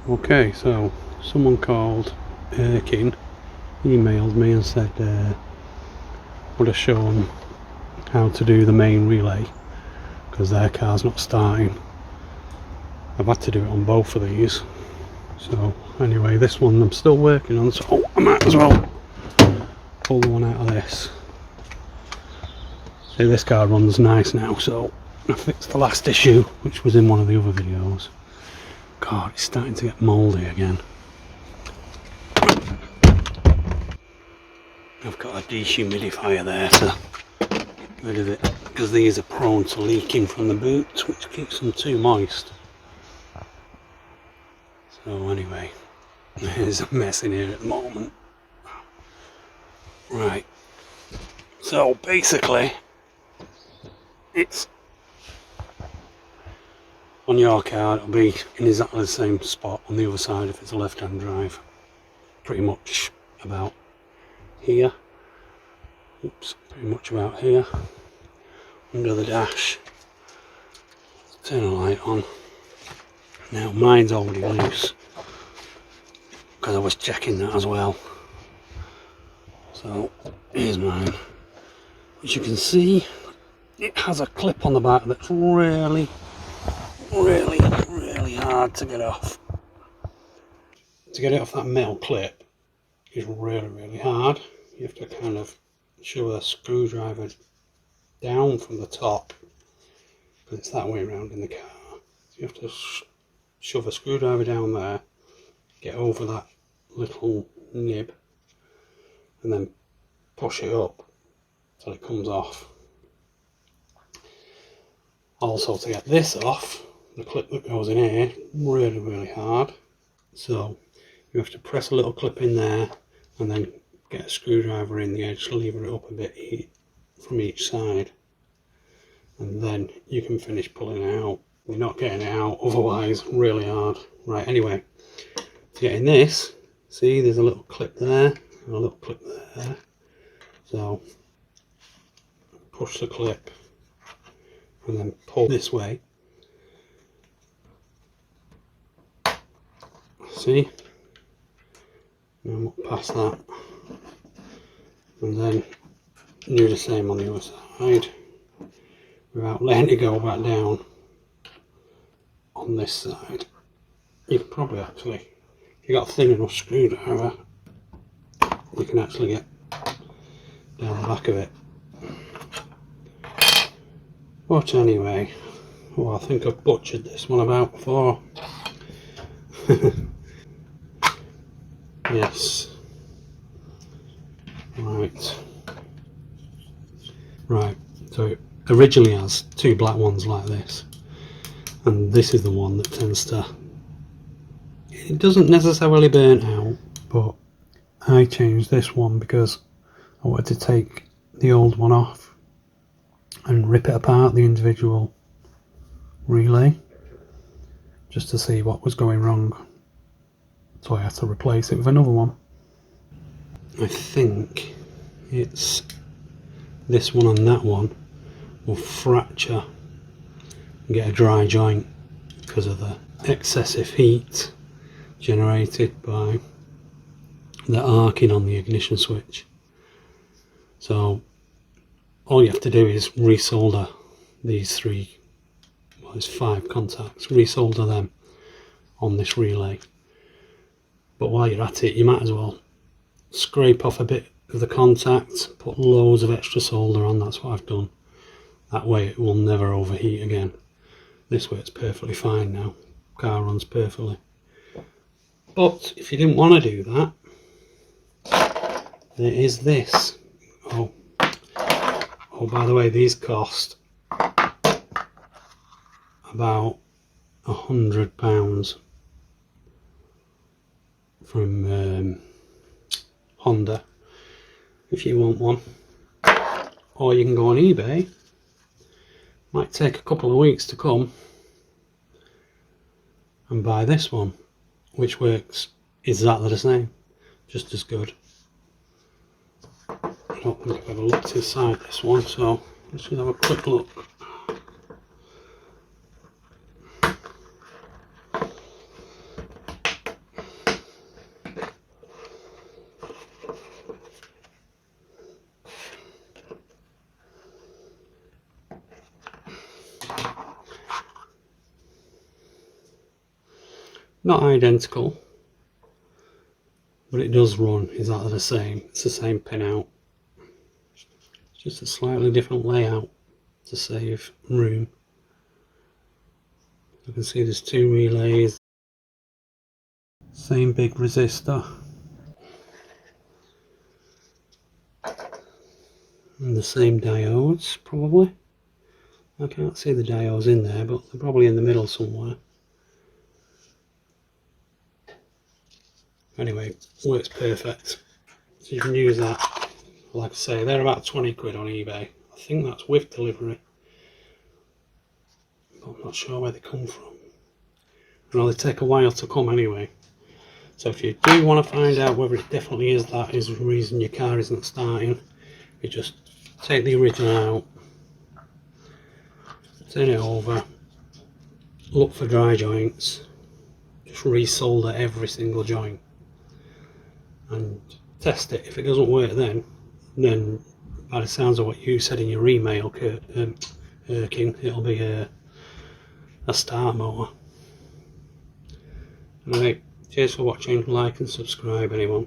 Okay, so someone called Erkin emailed me and said would I show them how to do the main relay because their car's not starting. I've had to do it on both of these. So anyway, this one I'm still working on, so I might as well pull the one out of this. See, this car runs nice now, so I fixed the last issue, which was in one of the other videos. God, it's starting to get mouldy again. I've got a dehumidifier there to get rid of it, because these are prone to leaking from the boots, which keeps them too moist. So anyway, there's a mess in here at the moment. Right, so basically, it's on your car, it'll be in exactly the same spot on the other side if it's a left-hand drive. Pretty much about here. Oops, pretty much about here. Under the dash. Turn the light on. Now mine's already loose, because I was checking that as well. So here's mine. As you can see, it has a clip on the back that's really hard to get off. To get it off that metal clip is really hard. You have to kind of shove a screwdriver down from the top, because it's that way around in the car. So you have to shove a screwdriver down there, get over that little nib, and then push it up till it comes off. Also, to get this off, the clip that goes in here, really hard. So you have to press a little clip in there and then get a screwdriver in the edge, lever it up a bit from each side, and then you can finish pulling it out. You're not getting it out otherwise, really hard. Right, anyway, to get in this, see there's a little clip there and a little clip there. So push the clip and then pull this way. See? And look past that. And then do the same on the other side without letting it go back down on this side. You can probably actually, if you got a thin enough screwdriver, you can actually get down the back of it. But anyway, I think I've butchered this one about before. Yes. Right, so it originally has two black ones like this, and this is the one that tends to, it doesn't necessarily burn out, but I changed this one because I wanted to take the old one off and rip it apart, the individual relay, just to see what was going wrong. So I had to replace it with another one. I think it's this one and that one will fracture and get a dry joint because of the excessive heat generated by the arcing on the ignition switch. So all you have to do is resolder these three, well, it's 5 contacts, resolder them on this relay. But while you're at it, you might as well scrape off a bit of the contact, put loads of extra solder on. That's what I've done. That way it will never overheat again. This way it's perfectly fine now. Car runs perfectly. But if you didn't want to do that, there is this. Oh, by the way, these cost about £100 from Honda if you want one, or you can go on eBay. Might take a couple of weeks to come, and buy this one, which works exactly the same, just as good. I don't think I've ever looked inside this one, so let's just have a quick look. Not identical, but it does run exactly the same. It's the same pinout. It's just a slightly different layout to save room. You can see there's two relays, same big resistor, and the same diodes probably. I can't see the diodes in there, but they're probably in the middle somewhere. Anyway, works perfect. So you can use that. Like I say, they're about 20 quid on eBay. I think that's with delivery. But I'm not sure where they come from. Well, they take a while to come anyway. So if you do want to find out whether it definitely is that is the reason your car isn't starting, you just take the original out, turn it over, look for dry joints, just resolder every single joint and test it. If it doesn't work then by the sounds of what you said in your email, Erkin, it'll be a start motor. Alright, cheers for watching, like and subscribe anyone.